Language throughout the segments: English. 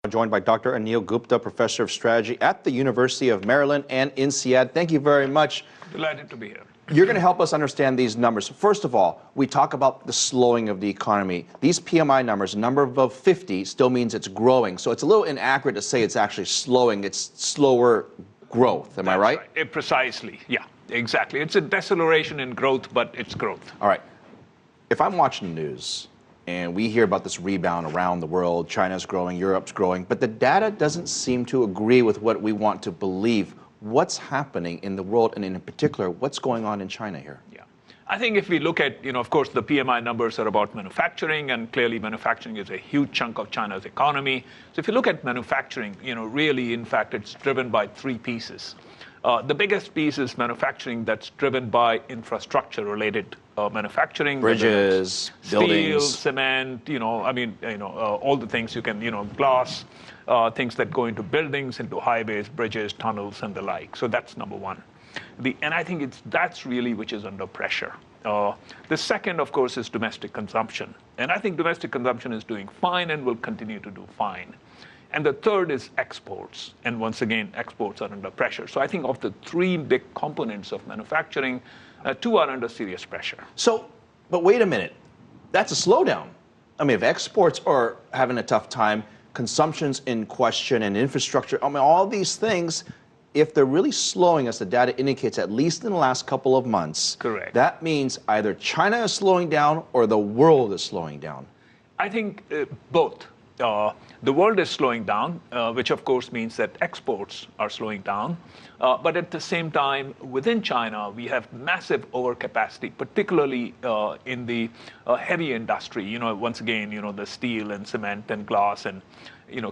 Joined by Dr. Anil Gupta, Professor of Strategy at the University of Maryland and INSEAD. Thank you very much. Delighted to be here. You're going to help us understand these numbers. First of all, we talk about the slowing of the economy. These PMI numbers, a number above 50, still means it's growing. So it's a little inaccurate to say it's actually slowing. It's slower growth. Am I right? That's right. Precisely. Yeah, exactly. It's a deceleration in growth, but it's growth. All right. If I'm watching the news and we hear about this rebound around the world, China's growing, Europe's growing, but the data doesn't seem to agree with what we want to believe. What's happening in the world, and in particular, what's going on in China here? Yeah. I think if we look at, of course, the PMI numbers are about manufacturing, and clearly manufacturing is a huge chunk of China's economy. So if you look at manufacturing, really, in fact, it's driven by three pieces. The biggest piece is manufacturing that's driven by infrastructure-related manufacturing. Bridges, buildings. Steel, cement, all the things you can, glass, things that go into buildings, into highways, bridges, tunnels, and the like. So that's number one. And I think that's really which is under pressure. The second, of course, is domestic consumption. And I think domestic consumption is doing fine and will continue to do fine. And the third is exports. And once again, exports are under pressure. So I think of the three big components of manufacturing, two are under serious pressure. So, but wait a minute. That's a slowdown. I mean, if exports are having a tough time, consumption's in question, and infrastructure, all these things, if they're really slowing, as the data indicates, at least in the last couple of months, correct, that means either China is slowing down or the world is slowing down. I think both. The world is slowing down, which of course means that exports are slowing down. But at the same time, within China, we have massive overcapacity, particularly in the heavy industry. Once again, the steel and cement and glass and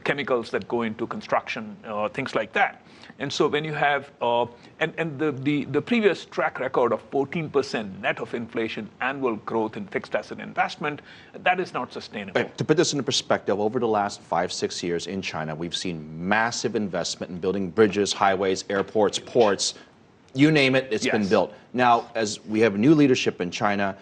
chemicals that go into construction, things like that. And so when you have, the previous track record of 14% net of inflation annual growth in fixed asset investment, that is not sustainable. To put this into perspective, over the last 5-6 years in China, we've seen massive investment in building bridges, highways, airports, ports, you name it, it's been built. Now, as we have new leadership in China,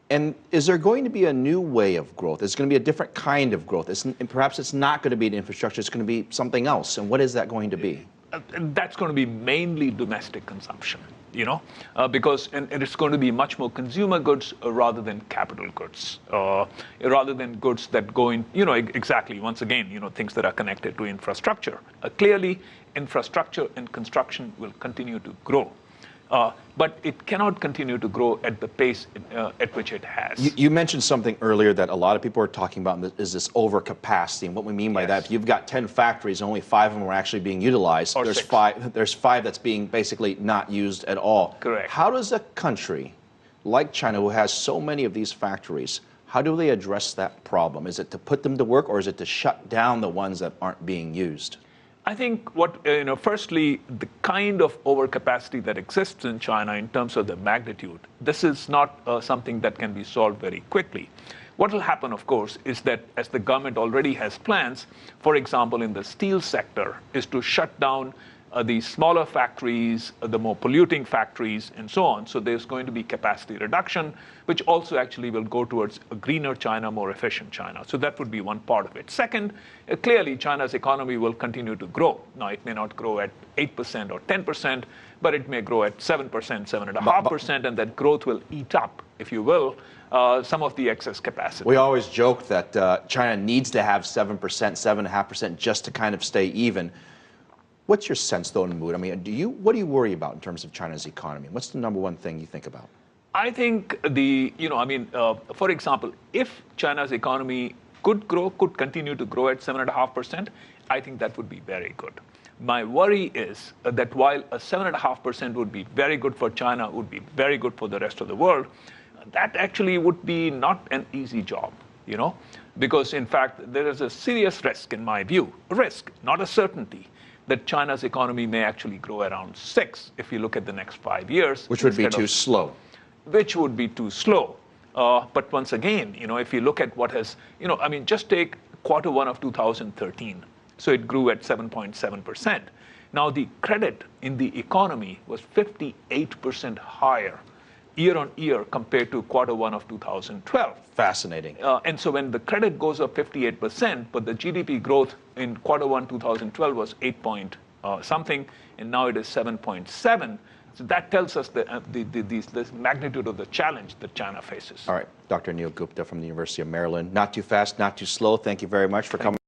and is there going to be a new way of growth? Is it going to be a different kind of growth? And perhaps it's not going to be an infrastructure, it's going to be something else. And what is that going to be? That's going to be mainly domestic consumption, because and it's going to be much more consumer goods rather than capital goods, rather than goods that go in, exactly, once again, things that are connected to infrastructure. Clearly, infrastructure and construction will continue to grow. But it cannot continue to grow at the pace at which it has. You mentioned something earlier that a lot of people are talking about, is this overcapacity. And what we mean by that, if you've got 10 factories and only 5 of them are actually being utilized, or there's five that's being basically not used at all. Correct. How does a country like China, who has so many of these factories, how do they address that problem? Is it to put them to work, or is it to shut down the ones that aren't being used? I think firstly, the kind of overcapacity that exists in China in terms of the magnitude, this is not something that can be solved very quickly. What will happen, of course, is that as the government already has plans, for example, in the steel sector, is to shut down the smaller factories, the more polluting factories, and so on. So there's going to be capacity reduction, which also actually will go towards a greener China, more efficient China. So that would be one part of it. Second, clearly China's economy will continue to grow. Now, it may not grow at 8% or 10%, but it may grow at 7%, 7.5%, and that growth will eat up, if you will, some of the excess capacity. We always joke that China needs to have 7%, 7.5% just to kind of stay even. What's your sense, though, in the mood? What do you worry about in terms of China's economy? What's the number one thing you think about? I think for example, if China's economy could continue to grow at 7.5%, I think that would be very good. My worry is that while a 7.5% would be very good for China, would be very good for the rest of the world, that actually would be not an easy job, because in fact, there is a serious risk, in my view, a risk, not a certainty, that China's economy may actually grow around 6 if you look at the next 5 years. Which would be too slow. Which would be too slow. But once again, if you look at what has, just take Q1 of 2013. So it grew at 7.7%. Now the credit in the economy was 58% higher year on year compared to Q1 of 2012. Fascinating. And so when the credit goes up 58%, but the GDP growth in Q1 2012 was 8 point something, and now it is 7.7. So that tells us the magnitude of the challenge that China faces. All right, Dr. Anil Gupta from the University of Maryland. Not too fast, not too slow. Thank you very much for coming.